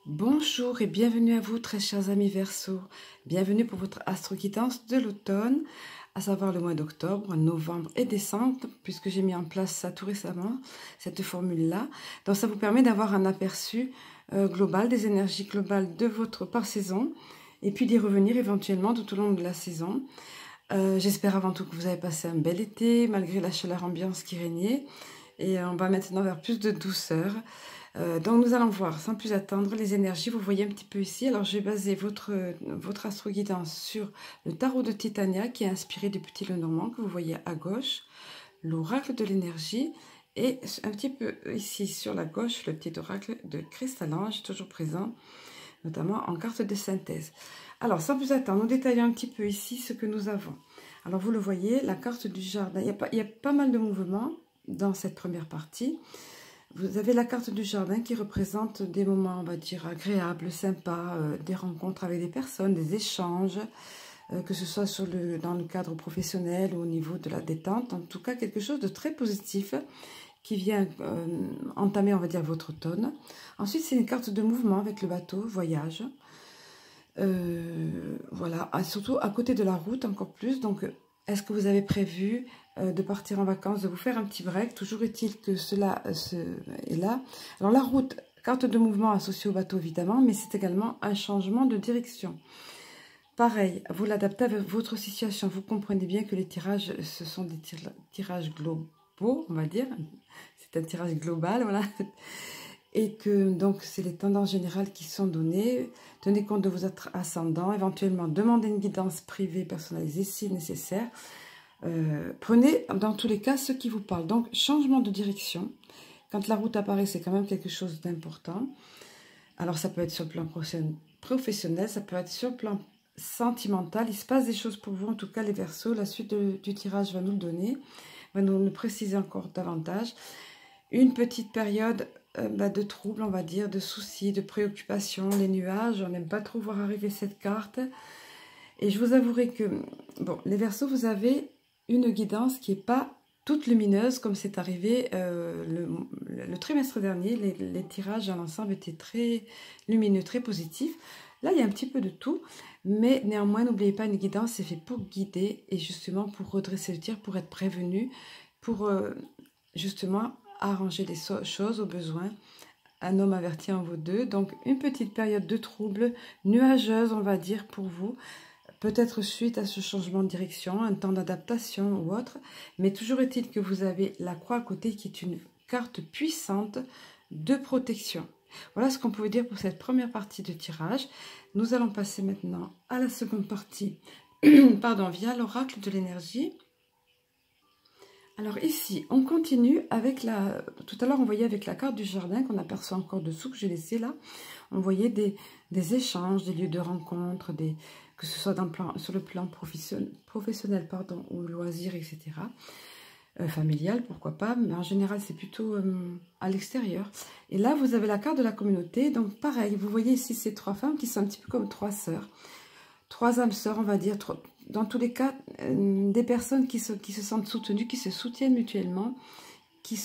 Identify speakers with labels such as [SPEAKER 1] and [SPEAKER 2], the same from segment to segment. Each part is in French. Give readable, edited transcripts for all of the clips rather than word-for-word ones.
[SPEAKER 1] Bonjour et bienvenue à vous très chers amis Verseau. Bienvenue pour votre astro-guidance de l'automne, à savoir le mois d'octobre, novembre et décembre, puisque j'ai mis en place ça tout récemment, cette formule-là. Donc ça vous permet d'avoir un aperçu global des énergies globales de votre par saison et puis d'y revenir éventuellement tout au long de la saison. J'espère avant tout que vous avez passé un bel été malgré la chaleur ambiance qui régnait et on va maintenant vers plus de douceur. Donc nous allons voir sans plus attendre les énergies. Vous voyez un petit peu ici. Alors j'ai basé votre astro-guidance sur le tarot de Titania qui est inspiré du Petit Lenormand que vous voyez à gauche, l'oracle de l'énergie et un petit peu ici sur la gauche le petit oracle de Cristal-Ange toujours présent, notamment en carte de synthèse. Alors sans plus attendre, nous détaillons un petit peu ici ce que nous avons. Alors vous le voyez, la carte du jardin, il y a pas mal de mouvements dans cette première partie. Vous avez la carte du jardin qui représente des moments, on va dire, agréables, sympas, des rencontres avec des personnes, des échanges, que ce soit dans le cadre professionnel ou au niveau de la détente. En tout cas, quelque chose de très positif qui vient entamer, on va dire, votre automne. Ensuite, c'est une carte de mouvement avec le bateau, voyage. Voilà, surtout à côté de la route encore plus. Donc, est-ce que vous avez prévu de partir en vacances, de vous faire un petit break? Toujours est-il que cela est là. Alors la route, carte de mouvement associée au bateau évidemment, mais c'est également un changement de direction. Pareil, vous l'adaptez à votre situation. Vous comprenez bien que les tirages, ce sont des tirages globaux, on va dire. C'est un tirage global, voilà. Et que donc c'est les tendances générales qui sont données. Tenez compte de votre ascendant, éventuellement demandez une guidance privée personnalisée si nécessaire. Prenez dans tous les cas ce qui vous parle. Donc changement de direction. Quand la route apparaît, c'est quand même quelque chose d'important. Alors ça peut être sur le plan professionnel, ça peut être sur le plan sentimental. Il se passe des choses pour vous, en tout cas les Verseaux. La suite du tirage va nous le donner, va nous le préciser encore davantage. Une petite période de troubles, on va dire, de soucis, de préoccupations, les nuages. On n'aime pas trop voir arriver cette carte. Et je vous avouerai que, bon, les Verseaux, vous avez une guidance qui n'est pas toute lumineuse, comme c'est arrivé le trimestre dernier. Les tirages dans l'ensemble étaient très lumineux, très positifs. Là, il y a un petit peu de tout, mais néanmoins, n'oubliez pas, une guidance, c'est fait pour guider et justement pour redresser le tir, pour être prévenu, pour justement arranger les choses au besoin. Un homme averti en vaut deux. Donc, une petite période de trouble, nuageuse, on va dire, pour vous. Peut-être suite à ce changement de direction, un temps d'adaptation ou autre. Mais toujours est-il que vous avez la croix à côté qui est une carte puissante de protection. Voilà ce qu'on pouvait dire pour cette première partie de tirage. Nous allons passer maintenant à la seconde partie, pardon, via l'oracle de l'énergie. Alors ici, on continue avec la... Tout à l'heure, on voyait avec la carte du jardin qu'on aperçoit encore dessous, que j'ai laissé là. On voyait des échanges, des lieux de rencontre, que ce soit sur le plan professionnel pardon, ou loisir, etc. Familial, pourquoi pas, mais en général, c'est plutôt à l'extérieur. Et là, vous avez la carte de la communauté. Donc pareil, vous voyez ici ces trois femmes qui sont un petit peu comme trois sœurs. Trois âmes sœurs, on va dire, dans tous les cas, des personnes qui se sentent soutenues, qui se soutiennent mutuellement, qui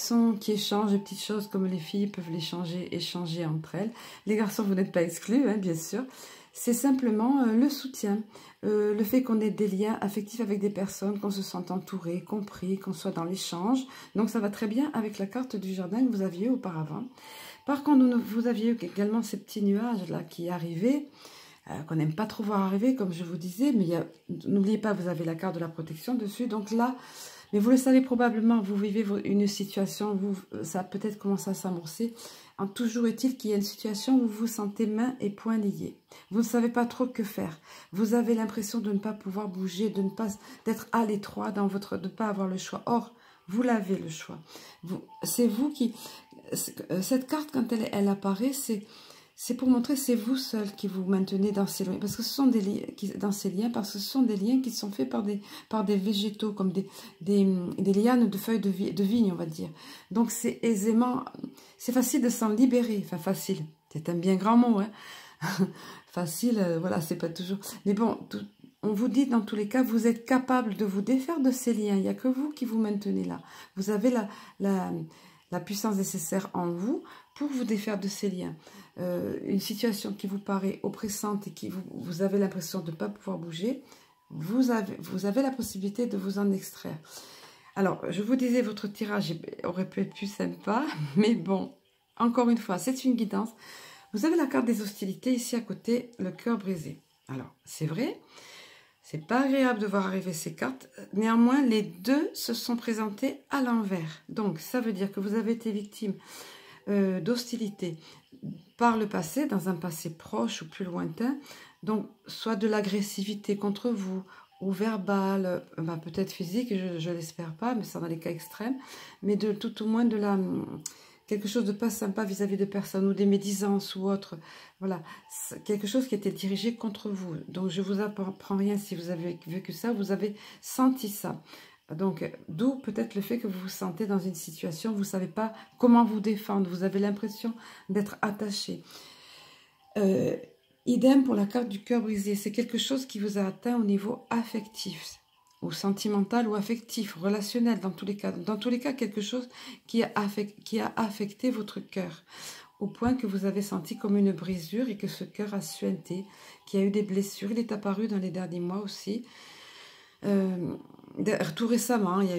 [SPEAKER 1] échangent des petites choses comme les filles peuvent échanger entre elles. Les garçons, vous n'êtes pas exclus, hein, bien sûr. C'est simplement le soutien, le fait qu'on ait des liens affectifs avec des personnes, qu'on se sente entouré, compris, qu'on soit dans l'échange. Donc ça va très bien avec la carte du jardin que vous aviez auparavant. Par contre, vous aviez également ces petits nuages-là qui arrivaient, qu'on n'aime pas trop voir arriver, comme je vous disais, mais n'oubliez pas, vous avez la carte de la protection dessus, donc là, mais vous le savez probablement, vous vivez une situation, ça a peut-être commencé à s'amorcer, toujours est-il qu'il y a une situation où vous vous sentez mains et poings liés, vous ne savez pas trop que faire, vous avez l'impression de ne pas pouvoir bouger, d'être à l'étroit, de ne pas avoir le choix, or, vous l'avez le choix, c'est vous qui, cette carte quand elle apparaît, c'est pour montrer c'est vous seul qui vous maintenez dans ces liens, parce que ce sont des liens qui sont faits par des végétaux, comme des lianes de feuilles de vigne, on va dire. Donc c'est facile de s'en libérer, enfin facile, c'est un bien grand mot, hein. Facile, voilà, c'est pas toujours. Mais bon, on vous dit dans tous les cas, vous êtes capable de vous défaire de ces liens, il n'y a que vous qui vous maintenez là. Vous avez la puissance nécessaire en vous pour vous défaire de ces liens. une situation qui vous paraît oppressante et qui vous avez l'impression de ne pas pouvoir bouger, vous avez la possibilité de vous en extraire. Alors, je vous disais, votre tirage aurait pu être plus sympa, mais bon, encore une fois, c'est une guidance. Vous avez la carte des hostilités ici à côté, le cœur brisé. Alors, c'est vrai, c'est pas agréable de voir arriver ces cartes. Néanmoins, les deux se sont présentés à l'envers. Donc, ça veut dire que vous avez été victime d'hostilité par le passé, dans un passé proche ou plus lointain. Donc, soit de l'agressivité contre vous, ou verbale, peut-être physique, je l'espère pas, mais ça dans les cas extrêmes, mais de tout au moins de quelque chose de pas sympa vis-à-vis de personnes, ou des médisances ou autre, voilà, quelque chose qui était dirigé contre vous. Donc je vous apprends rien si vous avez vécu ça, vous avez senti ça. Donc d'où peut-être le fait que vous vous sentez dans une situation, vous ne savez pas comment vous défendre, vous avez l'impression d'être attaché. Idem pour la carte du cœur brisé, c'est quelque chose qui vous a atteint au niveau affectif, ou sentimental ou affectif, relationnel, dans tous les cas. Dans tous les cas, quelque chose qui a affecté votre cœur, au point que vous avez senti comme une brisure et que ce cœur a suinté, qui a eu des blessures. Il est apparu dans les derniers mois aussi. Tout récemment, il y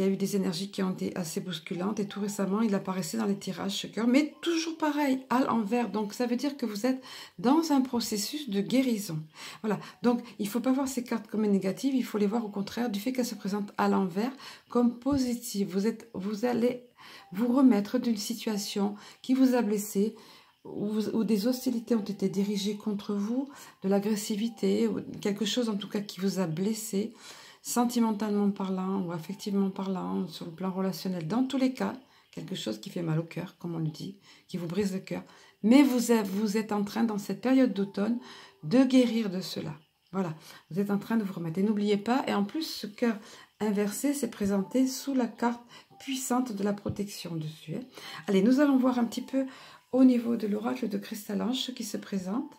[SPEAKER 1] a eu des énergies qui ont été assez bousculantes, et tout récemment, il apparaissait dans les tirages, ce cœur, mais toujours pareil, à l'envers. Donc, ça veut dire que vous êtes dans un processus de guérison. Voilà, donc il ne faut pas voir ces cartes comme négatives, il faut les voir au contraire du fait qu'elles se présentent à l'envers comme positives. Vous allez vous remettre d'une situation qui vous a blessé, où des hostilités ont été dirigées contre vous, de l'agressivité, ou quelque chose en tout cas qui vous a blessé, sentimentalement parlant ou affectivement parlant, sur le plan relationnel. Dans tous les cas, quelque chose qui fait mal au cœur, comme on le dit, qui vous brise le cœur. Mais vous êtes en train, dans cette période d'automne, de guérir de cela. Voilà, vous êtes en train de vous remettre. Et n'oubliez pas, et en plus, ce cœur inversé s'est présenté sous la carte puissante de la protection dessus. Allez, nous allons voir un petit peu au niveau de l'oracle de Cristal-Ange ce qui se présente.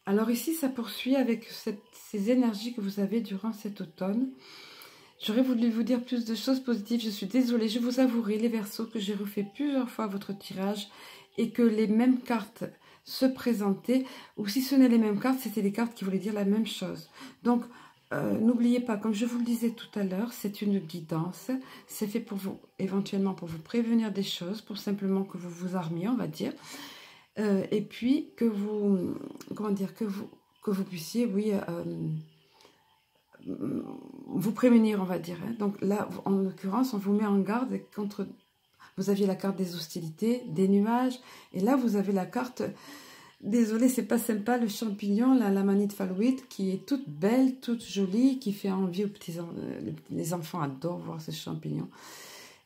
[SPEAKER 1] Alors ici, ça poursuit avec ces énergies que vous avez durant cet automne. J'aurais voulu vous dire plus de choses positives. Je suis désolée, je vous avouerai, les Verseaux, que j'ai refait plusieurs fois votre tirage et que les mêmes cartes se présentaient. Ou si ce n'est les mêmes cartes, c'était des cartes qui voulaient dire la même chose. Donc, n'oubliez pas, comme je vous le disais tout à l'heure, c'est une guidance. C'est fait pour vous, éventuellement pour vous prévenir des choses, pour simplement que vous vous armiez, on va dire. Et puis que vous, comment dire, que vous puissiez, oui, vous prévenir, on va dire. Hein. Donc là, en l'occurrence, on vous met en garde contre... Vous aviez la carte des hostilités, des nuages, et là, vous avez la carte... Désolée, c'est pas sympa, le champignon, la manite phalloïde, qui est toute belle, toute jolie, qui fait envie aux petits... Les enfants adorent voir ce champignon.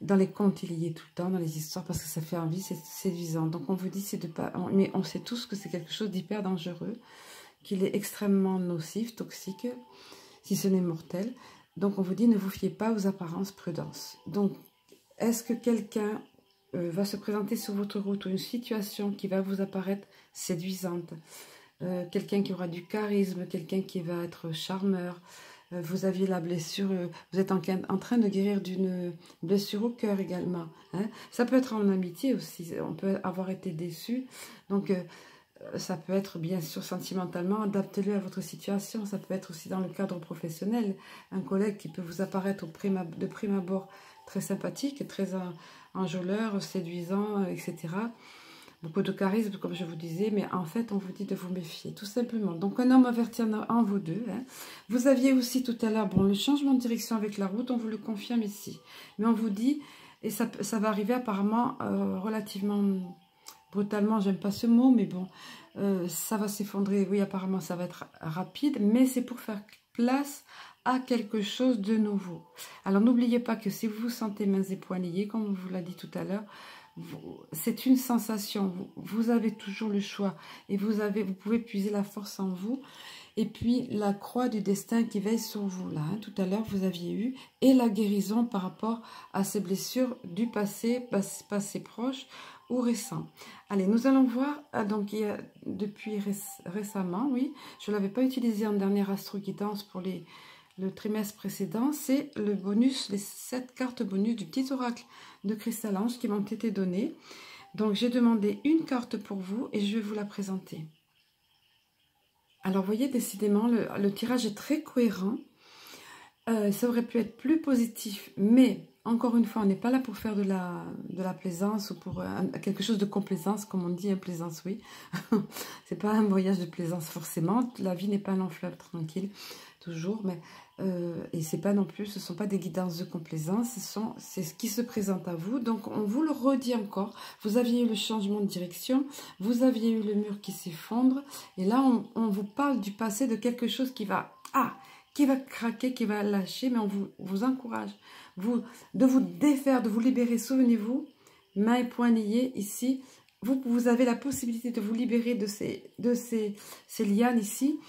[SPEAKER 1] Dans les contes, il y est tout le temps, dans les histoires, parce que ça fait envie, c'est séduisant. Donc on vous dit, c'est de pas... Mais on sait tous que c'est quelque chose d'hyper dangereux, qu'il est extrêmement nocif, toxique, si ce n'est mortel. Donc on vous dit, ne vous fiez pas aux apparences, prudence. Donc, est-ce que quelqu'un va se présenter sur votre route, ou une situation qui va vous apparaître séduisante, quelqu'un qui aura du charisme, quelqu'un qui va être charmeur, vous aviez la blessure, vous êtes en train de guérir d'une blessure au cœur également. Hein. Ça peut être en amitié aussi, on peut avoir été déçu. Donc, ça peut être bien sûr sentimentalement, adaptez-le à votre situation. Ça peut être aussi dans le cadre professionnel. Un collègue qui peut vous apparaître de prime abord très sympathique, très enjôleur, séduisant, etc. Beaucoup de charisme, comme je vous disais, mais en fait, on vous dit de vous méfier, tout simplement. Donc, un homme averti en vous deux. Hein. Vous aviez aussi tout à l'heure, bon, le changement de direction avec la route, on vous le confirme ici. Mais on vous dit, et ça va arriver apparemment relativement brutalement, j'aime pas ce mot, mais bon, ça va s'effondrer. Oui, apparemment, ça va être rapide, mais c'est pour faire place à quelque chose de nouveau. Alors, n'oubliez pas que si vous vous sentez mains et poings liés, comme on vous l'a dit tout à l'heure, c'est une sensation, vous avez toujours le choix et vous pouvez puiser la force en vous. Et puis la croix du destin qui veille sur vous, là, hein, tout à l'heure vous aviez eu, et la guérison par rapport à ces blessures du passé proche ou récent. Allez, nous allons voir, donc il y a, depuis récemment, oui, je ne l'avais pas utilisé en dernière astro-guidance pour le trimestre précédent, c'est le bonus, les 7 cartes bonus du petit oracle de Cristal-Ange qui m'ont été données. Donc, j'ai demandé une carte pour vous et je vais vous la présenter. Alors, vous voyez, décidément, le tirage est très cohérent. Ça aurait pu être plus positif, mais encore une fois, on n'est pas là pour faire de la plaisance ou pour quelque chose de complaisance, comme on dit, plaisance, oui. C'est pas un voyage de plaisance forcément. La vie n'est pas un long fleuve tranquille, toujours, mais et c'est pas non plus, ce sont pas des guidances de complaisance, c'est ce qui se présente à vous. Donc on vous le redit encore, vous aviez eu le changement de direction, vous aviez eu le mur qui s'effondre, et là on vous parle du passé, de quelque chose qui va craquer, qui va lâcher, mais on vous encourage de vous défaire, de vous libérer. Souvenez-vous, mains et poings liés ici, vous avez la possibilité de vous libérer de ces lianes ici.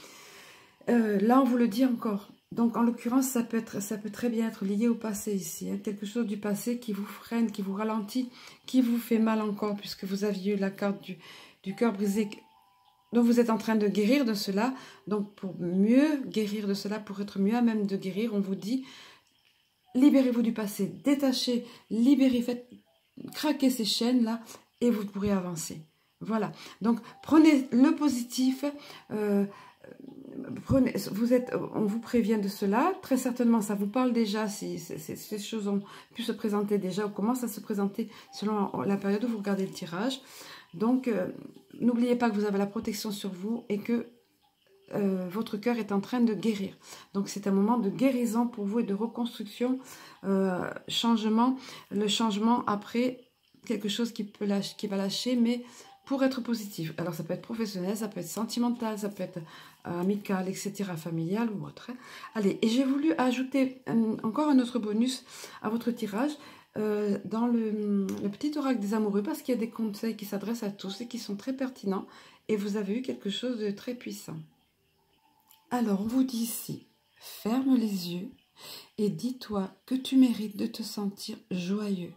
[SPEAKER 1] Là, on vous le dit encore. Donc, en l'occurrence, ça peut très bien être lié au passé ici. Hein, quelque chose du passé qui vous freine, qui vous ralentit, qui vous fait mal encore, puisque vous aviez eu la carte du cœur brisé. Donc, vous êtes en train de guérir de cela. Donc, pour mieux guérir de cela, pour être mieux à même de guérir, on vous dit, libérez-vous du passé, détachez, libérez, faites craquer ces chaînes-là et vous pourrez avancer. Voilà. Donc, prenez le positif. On vous prévient de cela. Très certainement, ça vous parle déjà si ces choses ont pu se présenter déjà ou commencent à se présenter selon la période où vous regardez le tirage. Donc, n'oubliez pas que vous avez la protection sur vous et que votre cœur est en train de guérir. Donc, c'est un moment de guérison pour vous et de reconstruction, changement. Le changement après quelque chose qui va lâcher, mais pour être positif. Alors, ça peut être professionnel, ça peut être sentimental, ça peut être amical, etc., familial ou autre. Allez, et j'ai voulu ajouter encore un autre bonus à votre tirage dans le petit oracle des amoureux, parce qu'il y a des conseils qui s'adressent à tous et qui sont très pertinents, et vous avez eu quelque chose de très puissant. Alors, on vous dit ici, ferme les yeux et dis-toi que tu mérites de te sentir joyeux.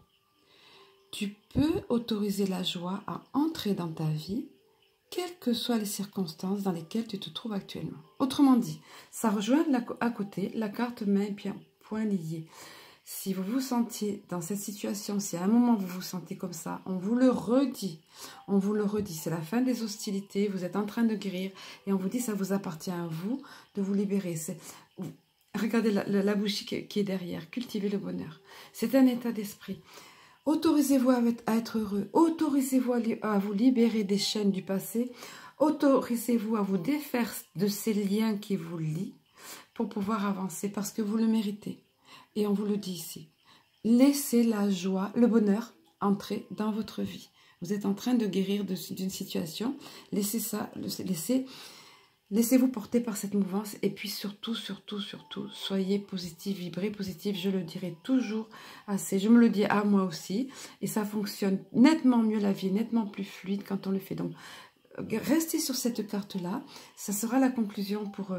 [SPEAKER 1] Tu peux autoriser la joie à entrer dans ta vie, quelles que soient les circonstances dans lesquelles tu te trouves actuellement. Autrement dit, ça rejoint à côté la carte main et poing liés. Si vous vous sentiez dans cette situation, si à un moment vous vous sentez comme ça, on vous le redit, c'est la fin des hostilités, vous êtes en train de guérir et on vous dit ça vous appartient à vous de vous libérer. Regardez la bougie qui est derrière, cultivez le bonheur. C'est un état d'esprit. Autorisez-vous à être heureux, autorisez-vous à vous libérer des chaînes du passé, autorisez-vous à vous défaire de ces liens qui vous lient pour pouvoir avancer parce que vous le méritez. Et on vous le dit ici, laissez la joie, le bonheur entrer dans votre vie. Vous êtes en train de guérir d'une situation, laissez ça, laissez-vous porter par cette mouvance et puis surtout, soyez positif, vibrez positif. Je le dirai toujours assez, je me le dis à moi aussi et ça fonctionne nettement mieux, la vie est nettement plus fluide quand on le fait. Donc, restez sur cette carte-là, ça sera la conclusion pour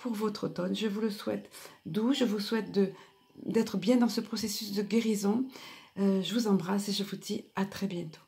[SPEAKER 1] votre automne. Je vous le souhaite doux, je vous souhaite d'être bien dans ce processus de guérison. Je vous embrasse et je vous dis à très bientôt.